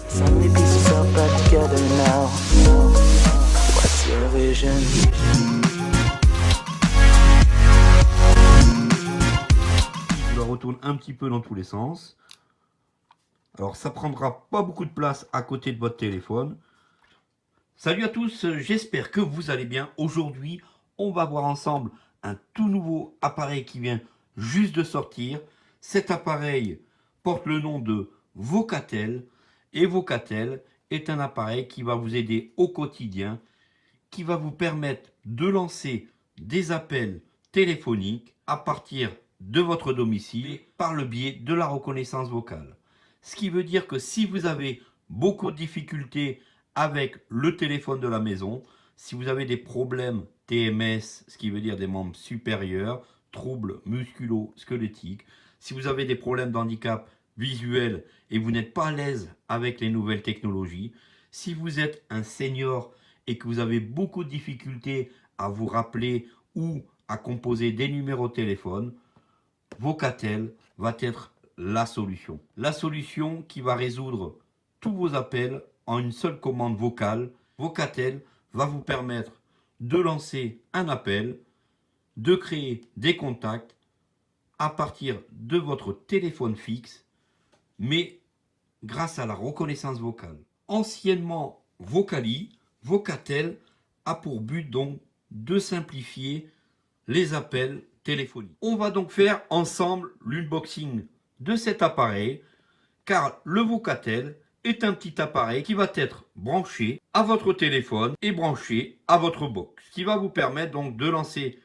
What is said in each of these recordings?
So many pieces all back together now. What's your vision? Je la retourne un petit peu dans tous les sens. Alors ça prendra pas beaucoup de place à côté de votre téléphone. Salut à tous, j'espère que vous allez bien. Aujourd'hui, on va voir ensemble un tout nouveau appareil qui vient juste de sortir. Cet appareil porte le nom de Vocatel. Et Vocatel est un appareil qui va vous aider au quotidien, qui va vous permettre de lancer des appels téléphoniques à partir de votre domicile par le biais de la reconnaissance vocale. Ce qui veut dire que si vous avez beaucoup de difficultés avec le téléphone de la maison, si vous avez des problèmes TMS, ce qui veut dire des membres supérieurs, troubles musculo-squelettiques, si vous avez des problèmes d'handicap visuel et vous n'êtes pas à l'aise avec les nouvelles technologies, si vous êtes un senior et que vous avez beaucoup de difficultés à vous rappeler ou à composer des numéros de téléphone, Vocatel va être la solution. La solution qui va résoudre tous vos appels en une seule commande vocale. Vocatel va vous permettre de lancer un appel, de créer des contacts à partir de votre téléphone fixe, mais grâce à la reconnaissance vocale. Anciennement Vocali, Vocatel a pour but donc de simplifier les appels téléphoniques. On va donc faire ensemble l'unboxing de cet appareil, car le Vocatel est un petit appareil qui va être branché à votre téléphone et branché à votre box, ce qui va vous permettre donc de lancer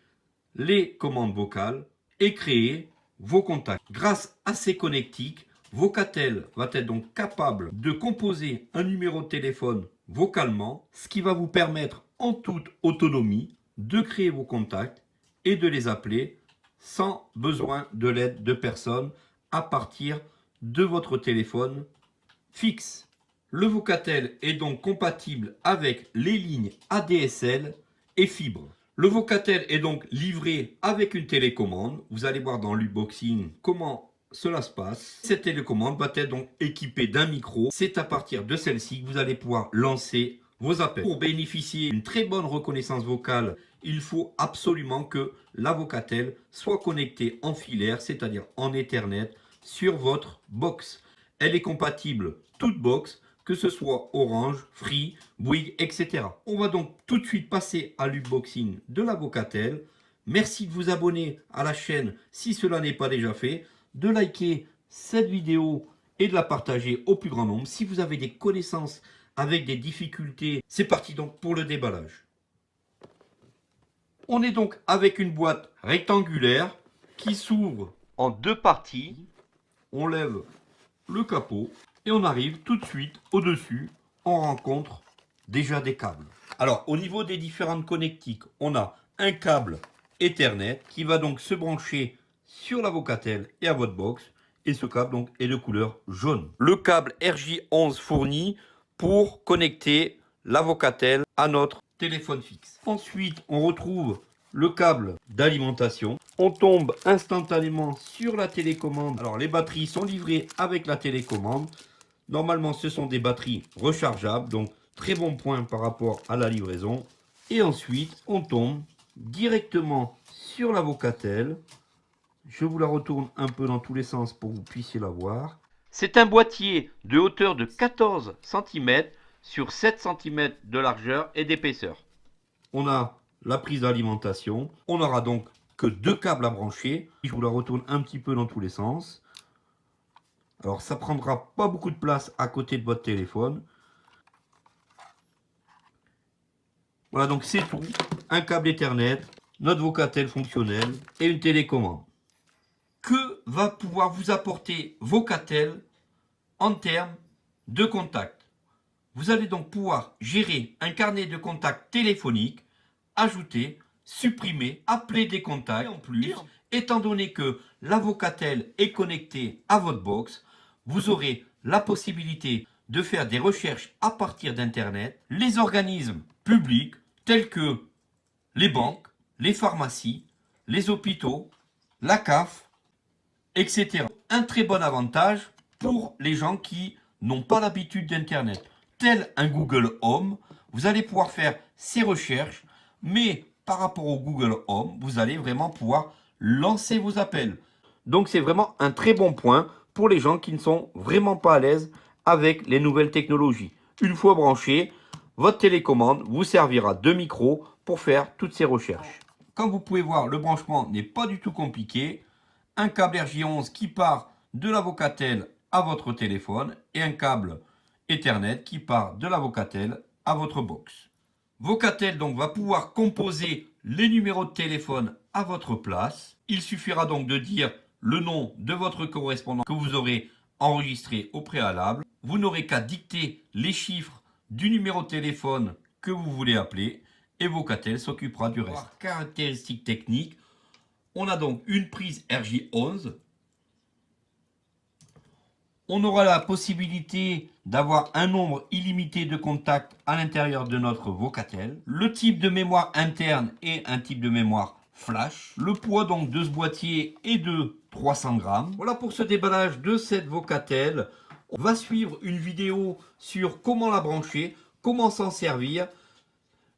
les commandes vocales et créer vos contacts. Grâce à ces connectiques, Vocatel va être donc capable de composer un numéro de téléphone vocalement, ce qui va vous permettre en toute autonomie de créer vos contacts et de les appeler sans besoin de l'aide de personne à partir de votre téléphone fixe. Le Vocatel est donc compatible avec les lignes ADSL et fibre. Le Vocatel est donc livré avec une télécommande. Vous allez voir dans l'unboxing comment cela se passe. Cette télécommande va être donc équipée d'un micro. C'est à partir de celle-ci que vous allez pouvoir lancer vos appels. Pour bénéficier d'une très bonne reconnaissance vocale, il faut absolument que la Vocatel soit connectée en filaire, c'est-à-dire en Ethernet, sur votre box. Elle est compatible toute box, que ce soit Orange, Free, Bouygues, etc. On va donc tout de suite passer à l'unboxing de la Vocatel. Merci de vous abonner à la chaîne si cela n'est pas déjà fait, de liker cette vidéo et de la partager au plus grand nombre. Si vous avez des connaissances avec des difficultés, c'est parti donc pour le déballage. On est donc avec une boîte rectangulaire qui s'ouvre en deux parties. On lève le capot et on arrive tout de suite au-dessus. On rencontre déjà des câbles. Alors au niveau des différentes connectiques, on a un câble Ethernet qui va donc se brancher sur la Vocatel et à votre box. Et ce câble donc est de couleur jaune. Le câble RJ11 fourni pour connecter la Vocatel à notre téléphone fixe. Ensuite, on retrouve le câble d'alimentation. On tombe instantanément sur la télécommande. Alors, les batteries sont livrées avec la télécommande. Normalement, ce sont des batteries rechargeables. Donc, très bon point par rapport à la livraison. Et ensuite, on tombe directement sur la Vocatel. Je vous la retourne un peu dans tous les sens pour que vous puissiez la voir. C'est un boîtier de hauteur de 14 cm sur 7 cm de largeur et d'épaisseur. On a la prise d'alimentation. On n'aura donc que deux câbles à brancher. Je vous la retourne un petit peu dans tous les sens. Alors ça prendra pas beaucoup de place à côté de votre téléphone. Voilà, donc c'est tout. Un câble Ethernet, notre Vocatel fonctionnel et une télécommande. Que va pouvoir vous apporter Vocatel en termes de contacts? Vous allez donc pouvoir gérer un carnet de contacts téléphoniques, ajouter, supprimer, appeler des contacts. Et en plus, étant donné que la Vocatel est connectée à votre box, vous aurez la possibilité de faire des recherches à partir d'Internet. Les organismes publics tels que les banques, les pharmacies, les hôpitaux, la CAF, etc. Un très bon avantage pour les gens qui n'ont pas l'habitude d'Internet. Tel un Google Home, vous allez pouvoir faire ces recherches, mais par rapport au Google Home, vous allez vraiment pouvoir lancer vos appels. Donc c'est vraiment un très bon point pour les gens qui ne sont vraiment pas à l'aise avec les nouvelles technologies. Une fois branché, votre télécommande vous servira de micro pour faire toutes ces recherches. Comme vous pouvez voir, le branchement n'est pas du tout compliqué. Un câble RJ11 qui part de la Vocatel à votre téléphone et un câble Ethernet qui part de la Vocatel à votre box. Vocatel donc va pouvoir composer les numéros de téléphone à votre place. Il suffira donc de dire le nom de votre correspondant que vous aurez enregistré au préalable. Vous n'aurez qu'à dicter les chiffres du numéro de téléphone que vous voulez appeler et Vocatel s'occupera du reste. Caractéristiques techniques, on a donc une prise RJ11. On aura la possibilité d'avoir un nombre illimité de contacts à l'intérieur de notre Vocatel. Le type de mémoire interne est un type de mémoire flash. Le poids donc de ce boîtier est de 300 grammes. Voilà pour ce déballage de cette Vocatel. On va suivre une vidéo sur comment la brancher, comment s'en servir.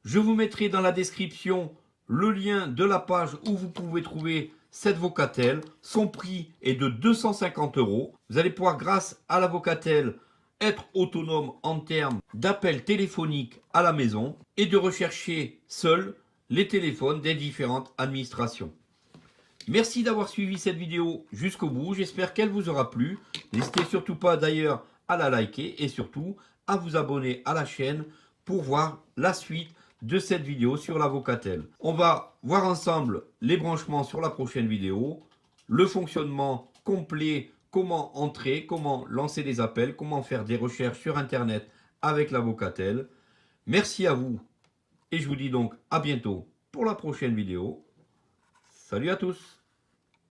Je vous mettrai dans la description le lien de la page où vous pouvez trouver cette Vocatel. Son prix est de 250 €. Vous allez pouvoir, grâce à la Vocatel, être autonome en termes d'appels téléphoniques à la maison et de rechercher seul les téléphones des différentes administrations. Merci d'avoir suivi cette vidéo jusqu'au bout. J'espère qu'elle vous aura plu. N'hésitez surtout pas d'ailleurs à la liker et surtout à vous abonner à la chaîne pour voir la suite de cette vidéo sur la Vocatel. On va voir ensemble les branchements sur la prochaine vidéo, le fonctionnement complet, comment entrer, comment lancer des appels, comment faire des recherches sur Internet avec la Vocatel. Merci à vous et je vous dis donc à bientôt pour la prochaine vidéo. Salut à tous!